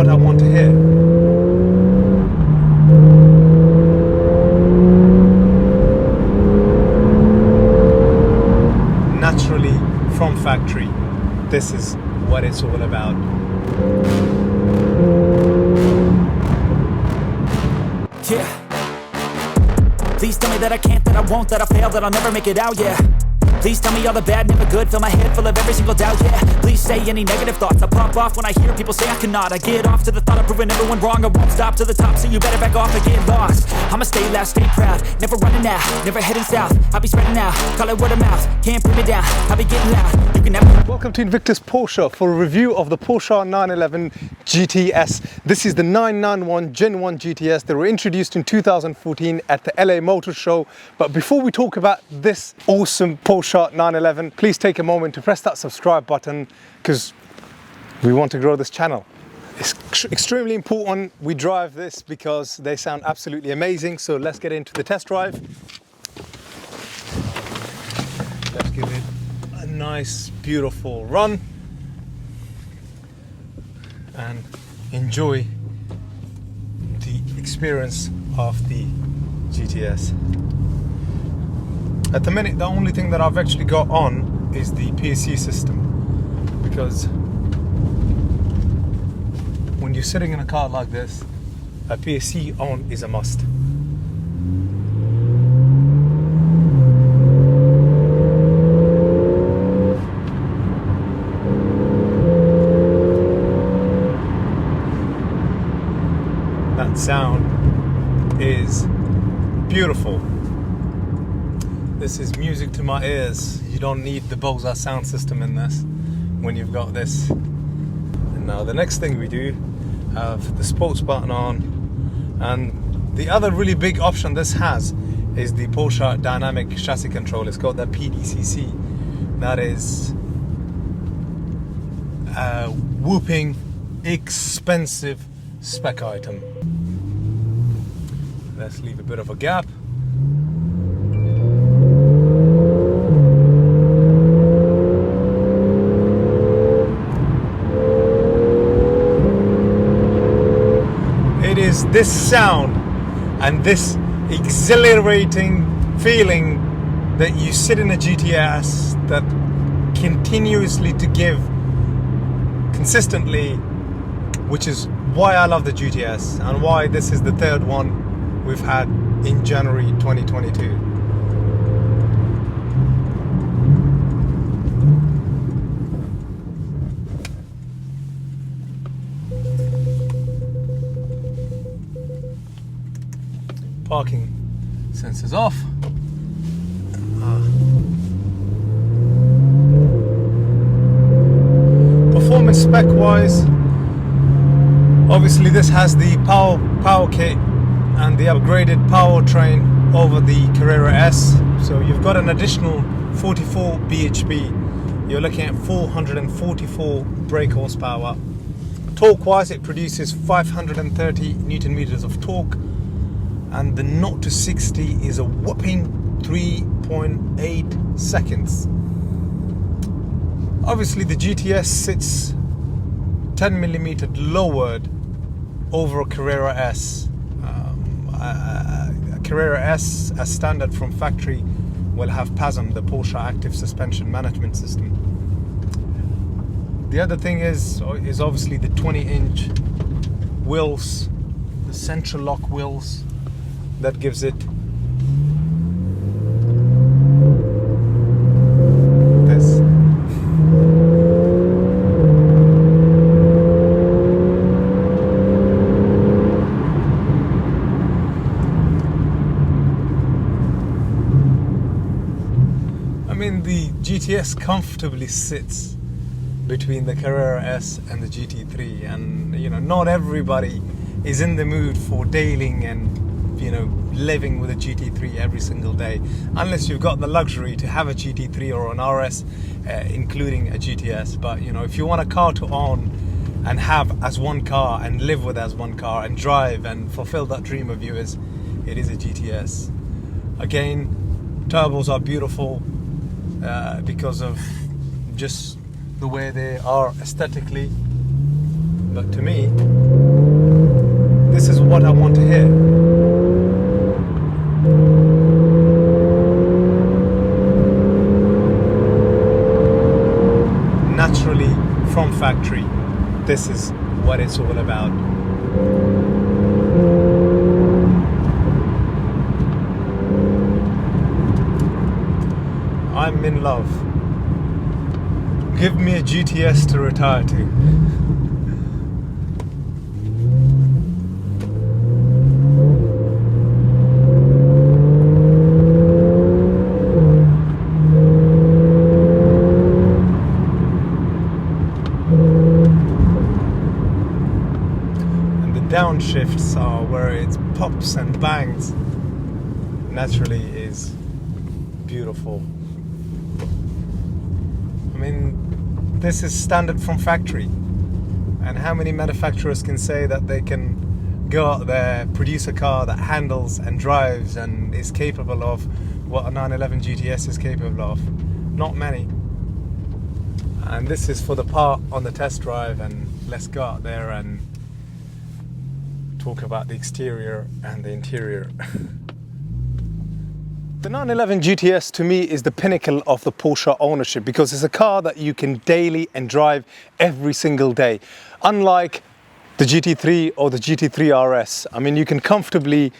what I want to hear. Naturally, from factory, this is what it's all about. Yeah. Please tell me that I can't, that I won't, that I fail, that I'll never make it out, yeah. Please tell me all the bad, never good, fill my head full of every single doubt, yeah. Please say any negative thoughts, I pop off when I hear people say I cannot. I get off to the thought of proving everyone wrong, I won't stop to the top, so you better back off and get lost. I'ma stay loud, stay proud, never running out, never heading south. I'll be spreading out, call it word of mouth, can't put me down, I'll be getting loud. You can never... Welcome to Invictus Porsche for a review of the Porsche 911 GTS. This is the 991 Gen 1 GTS. They were introduced in 2014 at the LA Motor Show. But before we talk about this awesome Porsche 911, please take a moment to press that subscribe button because we want to grow this channel. It's extremely important we drive this because they sound absolutely amazing. So let's get into the test drive. Let's give it a nice, beautiful run and enjoy the experience of the GTS. At the minute, the only thing that I've actually got on is the PSC system, because when you're sitting in a car like this, a PSC on is a must. That sound is beautiful. This is music to my ears. You don't need the Bose sound system in this when you've got this. And now the next thing we do, have the sports button on, and the other really big option this has is the Porsche Dynamic Chassis Control. It's got that PDCC. That is a whooping expensive spec item. Let's leave a bit of a gap. It is this sound and this exhilarating feeling that you sit in a GTS that continuously to give consistently, which is why I love the GTS and why this is the third one we've had in January 2022. Parking sensors off. Performance spec wise, obviously this has the power kit and the upgraded powertrain over the Carrera S. So you've got an additional 44 bhp. You're looking at 444 brake horsepower. Torque wise, it produces 530 Newton meters of torque, and the 0 to 60 is a whopping 3.8 seconds. Obviously the GTS sits 10mm lowered over a Carrera S. A Carrera S, as standard from factory, will have PASM, the Porsche Active Suspension Management System. The other thing is obviously the 20-inch wheels, the centerlock wheels, that gives it this. I mean, the GTS comfortably sits between the Carrera S and the GT3, and you know, not everybody is in the mood for detailing and living with a GT3 every single day, unless you've got the luxury to have a GT3 or an RS, including a GTS. But if you want a car to own and have as one car and live with as one car and drive and fulfill that dream of yours, it is a GTS. Again, turbos are beautiful because of just the way they are aesthetically. but to me, this is what I want to hear. Naturally, from factory, this is what it's all about. I'm in love. Give me a GTS to retire to. And the downshifts are where it pops and bangs. Naturally is beautiful. I mean, this is standard from factory, and how many manufacturers can say that they can go out there, produce a car that handles and drives and is capable of what a 911 GTS is capable of? Not many. And this is for the part on the test drive, and let's go out there and talk about the exterior and the interior. The 911 GTS to me is the pinnacle of the Porsche ownership, because it's a car that you can daily and drive every single day. Unlike the GT3 or the GT3 RS, I mean, you can comfortably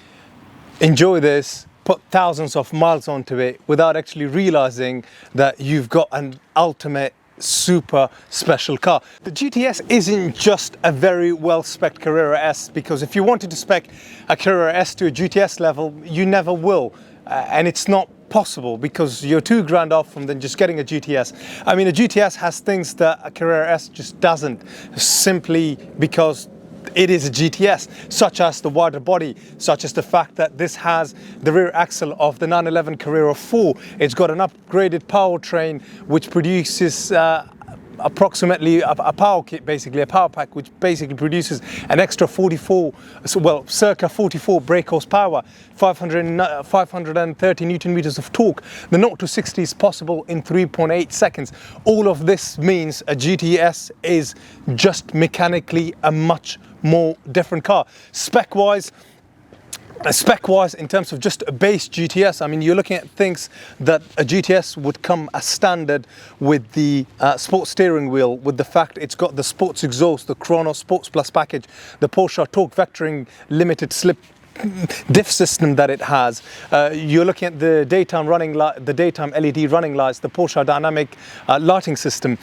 enjoy this, put thousands of miles onto it without actually realizing that you've got an ultimate super special car. The GTS isn't just a very well-spec'd Carrera S, because if you wanted to spec a Carrera S to a GTS level, you never will. And it's not possible, because you're $2,000 off from then just getting a GTS. I mean, a GTS has things that a Carrera S just doesn't, simply because it is a GTS, such as the wider body, such as the fact that this has the rear axle of the 911 Carrera 4. It's got an upgraded powertrain which produces approximately a power kit, basically a power pack, which basically produces an extra circa 44 brake horsepower, 530 Newton meters of torque. The 0 to 60 is possible in 3.8 seconds. All of this means a GTS is just mechanically a much more different car. Spec-wise, in terms of just a base GTS, I mean, you're looking at things that a GTS would come as standard with the sports steering wheel, with the fact it's got the sports exhaust, the Chrono Sports Plus package, the Porsche Torque Vectoring limited slip diff system that it has. You're looking at the daytime LED running lights, the Porsche Dynamic Lighting System.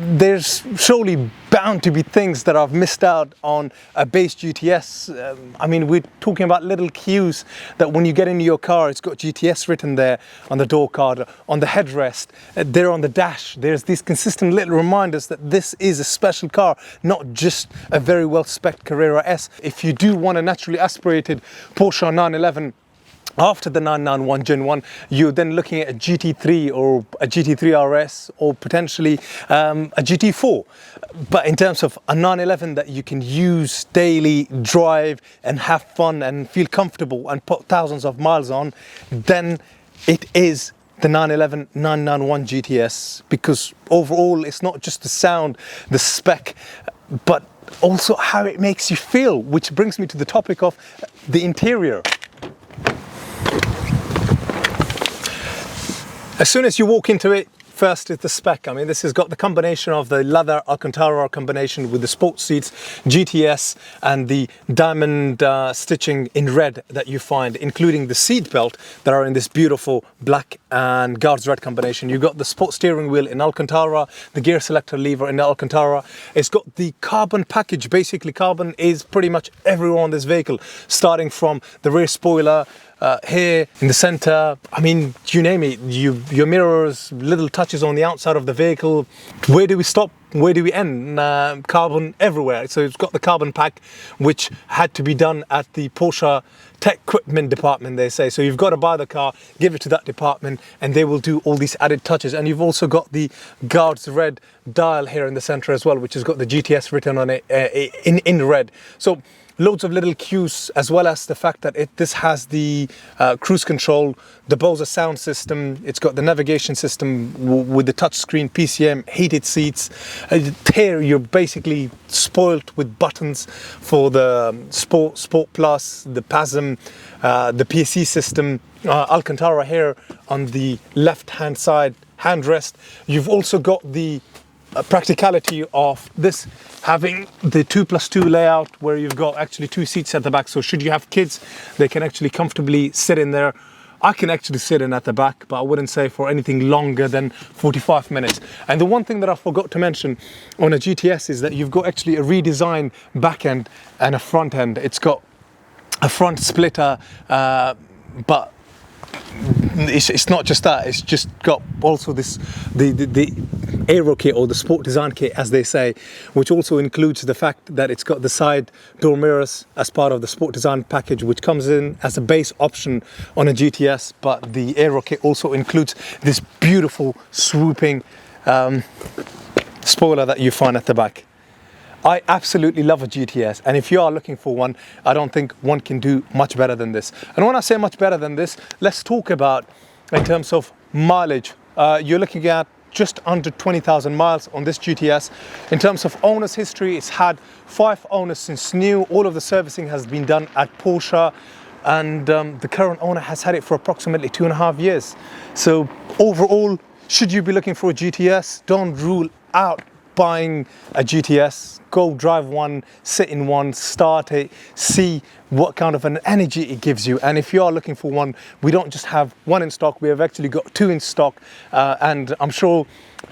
There's surely bound to be things that I've missed out on a base GTS. I mean, we're talking about little cues that when you get into your car, it's got GTS written there on the door card, on the headrest, there on the dash. There's these consistent little reminders that this is a special car, not just a very well-spec'd Carrera S. If you do want a naturally aspirated Porsche 911 after the 991 Gen 1, you're then looking at a GT3 or a GT3 RS, or potentially a GT4. But in terms of a 911 that you can use daily, drive and have fun and feel comfortable and put thousands of miles on, then it is the 911 991 GTS, because overall it's not just the sound, the spec, but also how it makes you feel, which brings me to the topic of the interior. As soon as you walk into it, first is the spec. I mean, this has got the combination of the leather Alcantara combination with the sports seats, GTS, and the diamond stitching in red that you find, including the seat belt that are in this beautiful black and guards red combination. You've got the sports steering wheel in Alcantara, the gear selector lever in Alcantara. It's got the carbon package. Basically, carbon is pretty much everywhere on this vehicle, starting from the rear spoiler, here in the center. I mean, you name it, your mirrors, little touches on the outside of the vehicle. Where do we stop? Where do we end? Carbon everywhere. So it's got the carbon pack, which had to be done at the Porsche tech equipment department, they say. So you've got to buy the car, give it to that department, and they will do all these added touches. And you've also got the guards red dial here in the center as well, which has got the GTS written on it in red. So loads of little cues, as well as the fact that this has the cruise control, the Bose sound system. It's got the navigation system with the touchscreen, PCM, heated seats. Here you're basically spoilt with buttons for the Sport Plus, the PASM, the PSC system, Alcantara here on the left-hand side handrest. You've also got the practicality of this having the 2+2 layout, where you've got actually 2 seats at the back. So should you have kids, they can actually comfortably sit in there. I can actually sit in at the back, but I wouldn't say for anything longer than 45 minutes. And the one thing that I forgot to mention on a GTS is that you've got actually a redesigned back end and a front end. It's got a front splitter, but it's not just that. It's just got also this the aero kit, or the sport design kit as they say, which also includes the fact that it's got the side door mirrors as part of the sport design package, which comes in as a base option on a GTS. But the aero kit also includes this beautiful swooping spoiler that you find at the back. I absolutely love a GTS, and if you are looking for one, I don't think one can do much better than this. And when I say much better than this, let's talk about in terms of mileage. You're looking at just under 20,000 miles on this GTS. In terms of owner's history, it's had 5 owners since new. All of the servicing has been done at Porsche, and the current owner has had it for approximately 2.5 years. So overall, should you be looking for a GTS, don't rule out buying a GTS. Go drive one, sit in one, start it, see what kind of an energy it gives you. And if you are looking for one, we don't just have one in stock, we have actually got 2 in stock, and I'm sure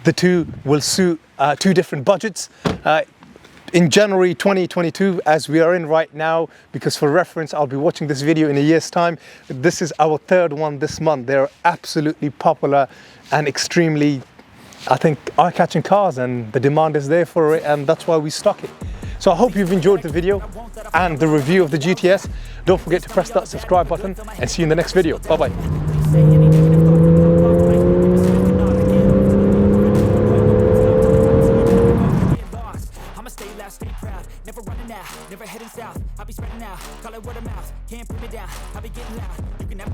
the 2 will suit 2 different budgets. In January 2022, as we are in right now, because for reference, I'll be watching this video in a year's time. This is our 3rd one this month. They're absolutely popular and extremely, I think, eye-catching cars, and the demand is there for it, and that's why we stock it. So I hope you've enjoyed the video and the review of the GTS. Don't forget to press that subscribe button, and see you in the next video. Bye-bye. Never running out, never heading south. I'll be spreading out, call it word of mouth. Can't put me down, I'll be getting loud. You can never